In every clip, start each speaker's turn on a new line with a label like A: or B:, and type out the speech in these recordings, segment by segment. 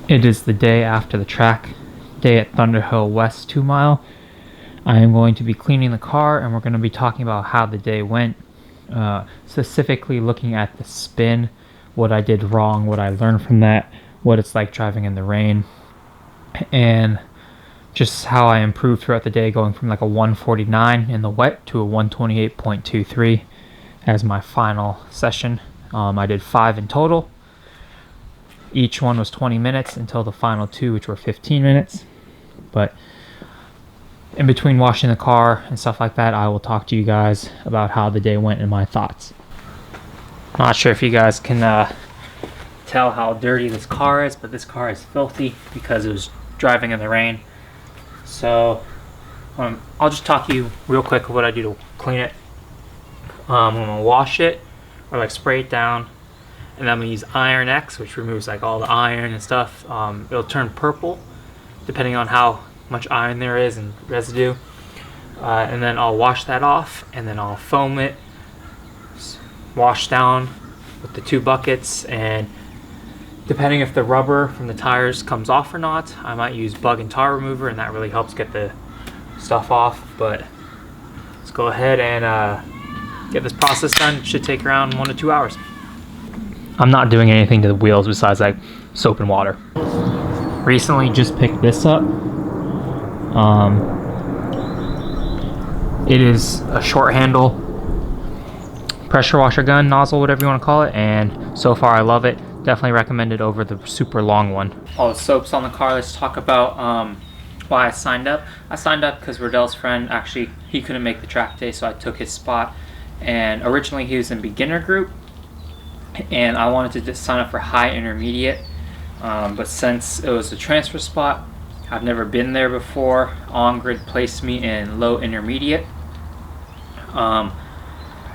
A: It is the day after the track day at Thunderhill West 2 Mile. I am going to be cleaning the car, and we're going to be talking about how the day went, specifically looking at the spin, what I did wrong, what I learned from that, what it's like driving in the rain, and just how I improved throughout the day, going from like a 149 in the wet to a 128.23 as my final session. I did 5 in total. Each one was 20 minutes until the final 2, which were 15 minutes. But in between washing the car and stuff like that, I will talk to you guys about how the day went and my thoughts. I'm not sure if you guys can tell how dirty this car is, but this car is filthy because it was driving in the rain. So I'll just talk to you real quick of what I do to clean it. I'm gonna wash it or like spray it down, and then I'm gonna use Iron X, which removes like all the iron and stuff. It'll turn purple depending on how much iron there is and residue. And then I'll wash that off, and then I'll foam it, wash down with the 2 buckets, and depending if the rubber from the tires comes off or not, I might use bug and tar remover, and that really helps get the stuff off. But let's go ahead and get this process done. It should take around 1 to 2 hours. I'm not doing anything to the wheels besides like soap and water. Recently just picked this up. It is a short handle pressure washer gun, nozzle, whatever you want to call it, and so far I love it. Definitely recommend it over the super long one. All the soaps on the car. Let's talk about why I signed up. I signed up because Rodell's friend, actually, he couldn't make the track day, so I took his spot. And originally he was in beginner group, and I wanted to just sign up for high intermediate, but since it was a transfer spot, I've never been there before. On-grid placed me in low intermediate,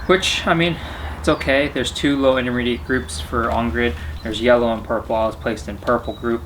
A: which, I mean, it's okay. There's 2 low intermediate groups for on-grid. There's yellow and purple. I was placed in purple group.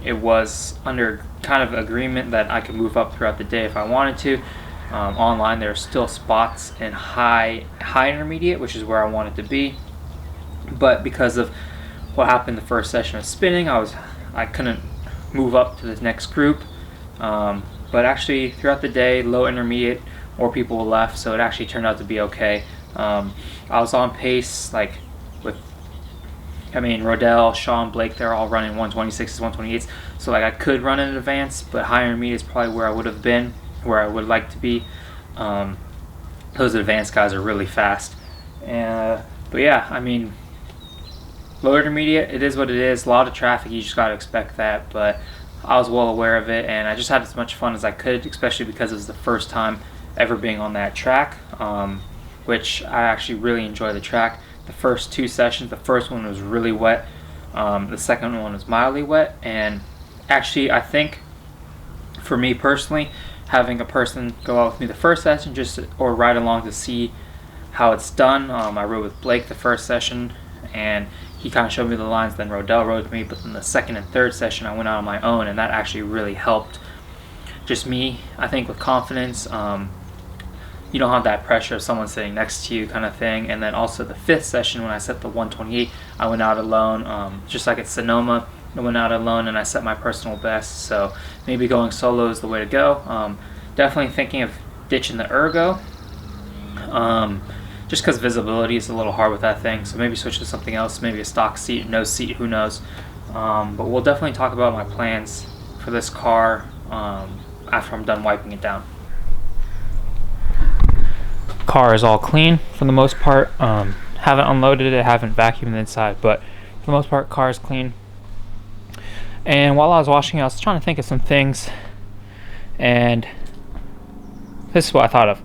A: It was under kind of agreement that I could move up throughout the day if I wanted to. Online there are still spots in high intermediate, which is where I wanted to be, but because of what happened the first session of spinning, I couldn't move up to the next group. But actually throughout the day, low intermediate, more people left, so it actually turned out to be okay. I was on pace, like with, I mean, Rodell, Sean, Blake, they're all running 126s, 128s, so like I could run in advance, but high intermediate is probably where I would have been, where I would like to be. Those advanced guys are really fast. But yeah, I mean, low intermediate, it is what it is. A lot of traffic, you just got to expect that, but I was well aware of it, and I just had as much fun as I could, especially because it was the first time ever being on that track, which I actually really enjoy the track. The first 2 sessions, the first one was really wet, the second one was mildly wet, and actually I think for me personally, having a person go out with me the first session or ride along to see how it's done. I rode with Blake the first session, and he kind of showed me the lines, then Rodell rode with me, but then the second and third session I went out on my own, and that actually really helped just me, I think, with confidence. You don't have that pressure of someone sitting next to you kind of thing. And then also the 5th session, when I set the 128, I went out alone, just like at Sonoma. I went out alone and I set my personal best, so maybe going solo is the way to go. Definitely thinking of ditching the ergo, just because visibility is a little hard with that thing, so maybe switch to something else, maybe a stock seat, no seat, who knows. But we'll definitely talk about my plans for this car after I'm done wiping it down. Car is all clean for the most part. Haven't unloaded it, haven't vacuumed the inside, but for the most part, car is clean. And while I was washing it, I was trying to think of some things, and this is what I thought of.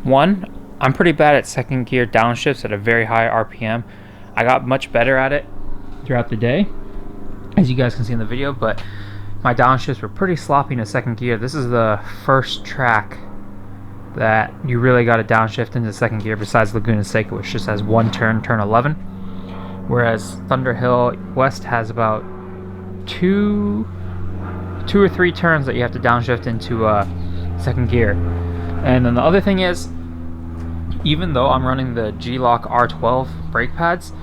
A: 1, I'm pretty bad at second gear downshifts at a very high RPM. I got much better at it throughout the day, as you guys can see in the video, but my downshifts were pretty sloppy in the second gear. This is the first track that you really got to downshift into second gear besides Laguna Seca, which just has 1 turn, turn 11, whereas Thunderhill West has about 2 or 3 turns that you have to downshift into second gear. And then the other thing is, even though I'm running the G-Lock R12 brake pads,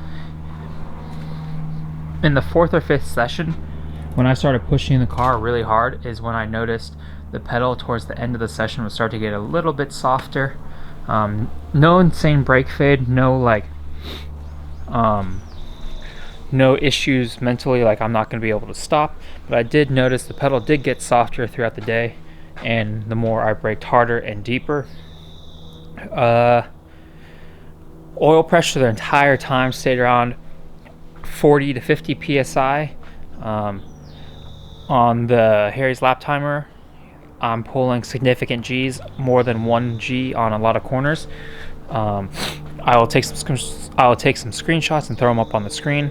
A: in the 4th or 5th session, when I started pushing the car really hard, is when I noticed the pedal towards the end of the session would start to get a little bit softer. No insane brake fade, no like no issues mentally, like I'm not going to be able to stop, but I did notice the pedal did get softer throughout the day, and the more I braked harder and deeper. Oil pressure the entire time stayed around 40 to 50 psi. On the Harry's lap timer, I'm pulling significant G's, more than 1 G on a lot of corners. I will take some screenshots and throw them up on the screen.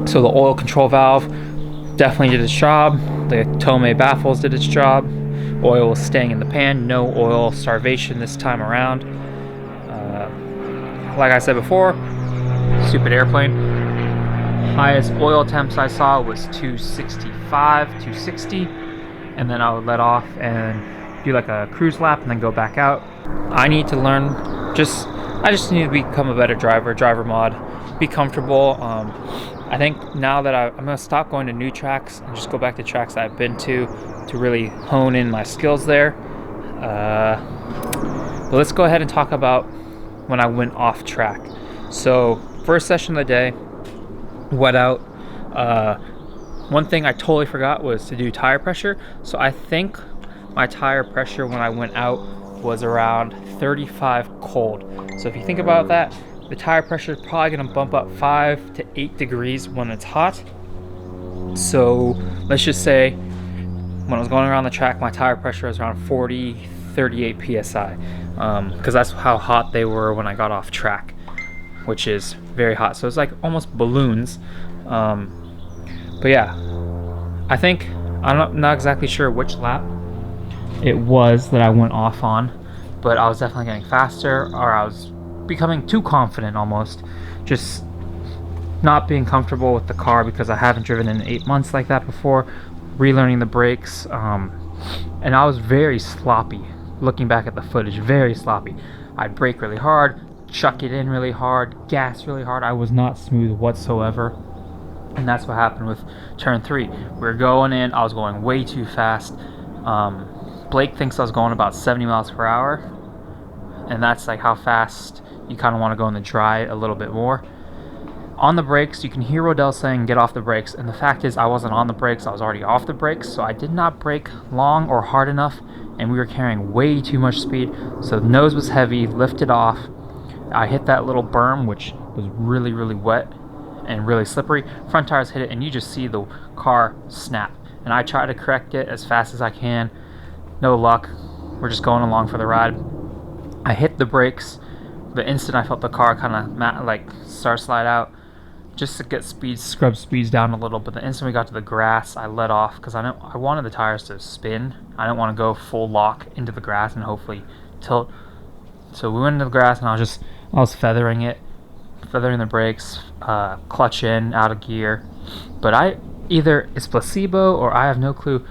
A: So the oil control valve definitely did its job. The tomei baffles did its job. Oil was staying in the pan. No oil starvation this time around. Like I said before, stupid airplane. Highest oil temps I saw was 265, 260, and then I would let off and do like a cruise lap and then go back out. I need to learn. I just need to become a better driver mod, be comfortable. I think now that I'm gonna stop going to new tracks and just go back to tracks that I've been to really hone in my skills there. But let's go ahead and talk about when I went off track. So first session of the day, wet out. One thing I totally forgot was to do tire pressure. So I think my tire pressure when I went out was around 35 cold. So if you think about that, the tire pressure is probably going to bump up 5 to 8 degrees when it's hot. So let's just say when I was going around the track, my tire pressure was around 40, 38 psi, because that's how hot they were when I got off track, which is very hot. So it's like almost balloons. But yeah, I think, I'm not exactly sure which lap it was that I went off on, but I was definitely getting faster, or I was becoming too confident almost, just not being comfortable with the car because I haven't driven in 8 months like that before, relearning the brakes, and I was very sloppy. Looking back at the footage, very sloppy. I'd brake really hard, chuck it in really hard, gas really hard. I was not smooth whatsoever, and that's what happened with turn 3. We were going in, I was going way too fast. Blake thinks I was going about 70 miles per hour, and that's like how fast you kind of want to go in the dry a little bit more. On the brakes, you can hear Rodell saying get off the brakes, and the fact is I wasn't on the brakes, I was already off the brakes, so I did not brake long or hard enough, and we were carrying way too much speed, so the nose was heavy, lifted off. I hit that little berm, which was really, really wet and really slippery. Front tires hit it, and you just see the car snap, and I try to correct it as fast as I can. No luck. We're just going along for the ride. I hit the brakes. The instant I felt the car kind of like start slide out, just to get scrub speeds down a little. But the instant we got to the grass, I let off because I wanted the tires to spin. I didn't want to go full lock into the grass and hopefully tilt. So we went into the grass, and I was feathering the brakes, clutch in, out of gear. But either it's placebo or I have no clue.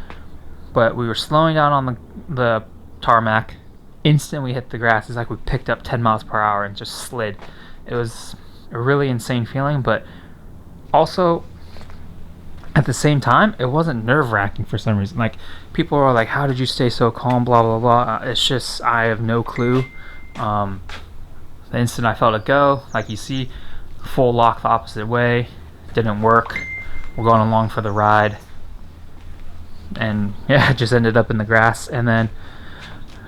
A: But we were slowing down on the tarmac. Instant we hit the grass, it's like we picked up 10 miles per hour and just slid. It was a really insane feeling, but also at the same time, it wasn't nerve-wracking for some reason. Like, people were like, how did you stay so calm, blah, blah, blah. It's just, I have no clue. The instant I felt it go, like you see, full lock the opposite way, didn't work. We're going along for the ride. And yeah, it just ended up in the grass. And then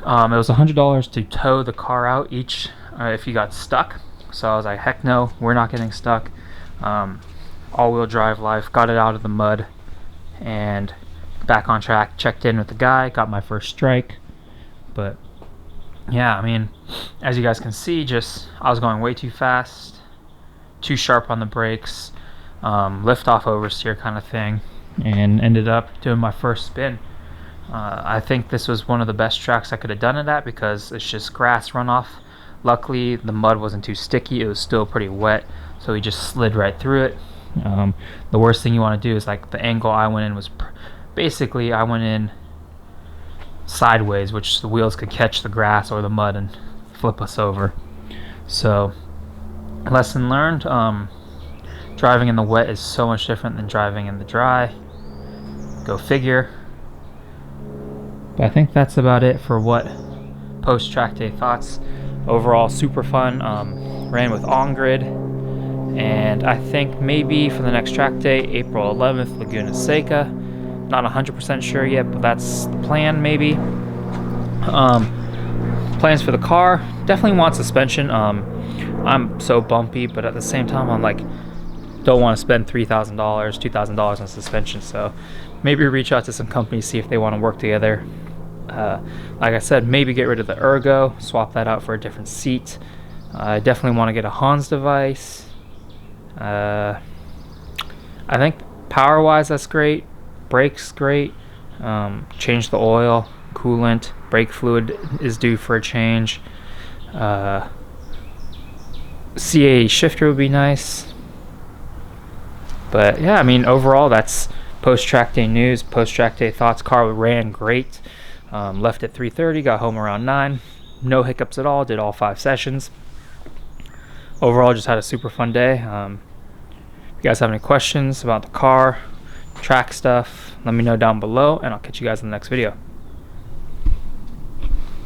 A: it was $100 to tow the car out each if you got stuck. So I was like, heck no, we're not getting stuck. All-wheel drive life, got it out of the mud, and back on track. Checked in with the guy, got my first strike. But yeah, I mean, as you guys can see, I was going way too fast, too sharp on the brakes, lift off oversteer kind of thing, and ended up doing my first spin. I think this was one of the best tracks I could have done it at because it's just grass runoff. Luckily, the mud wasn't too sticky. It was still pretty wet, so we just slid right through it. The worst thing you want to do is, like, the angle I went in was basically I went in sideways, which the wheels could catch the grass or the mud and flip us over. So lesson learned, Driving in the wet is so much different than driving in the dry. Go figure. But I think that's about it for what post-track day thoughts. Overall, super fun. Ran with on-grid, and I think maybe for the next track day, April 11th, Laguna Seca. Not 100% sure yet, but that's the plan, maybe. Plans for the car, definitely want suspension. I'm so bumpy, but at the same time, I'm like, don't want to spend $3,000, $2,000 on suspension. So maybe reach out to some companies, see if they want to work together. Like I said, maybe get rid of the ergo, swap that out for a different seat. I definitely want to get a Hans device. I think power wise that's great, brakes great. Change the oil, coolant, brake fluid is due for a change. CA shifter would be nice. But yeah, I mean, overall that's post-track day news, post-track day thoughts. Car ran great. Left at 3:30, got home around 9. No hiccups at all, did all 5 sessions. Overall, just had a super fun day. If you guys have any questions about the car, track stuff, let me know down below, and I'll catch you guys in the next video.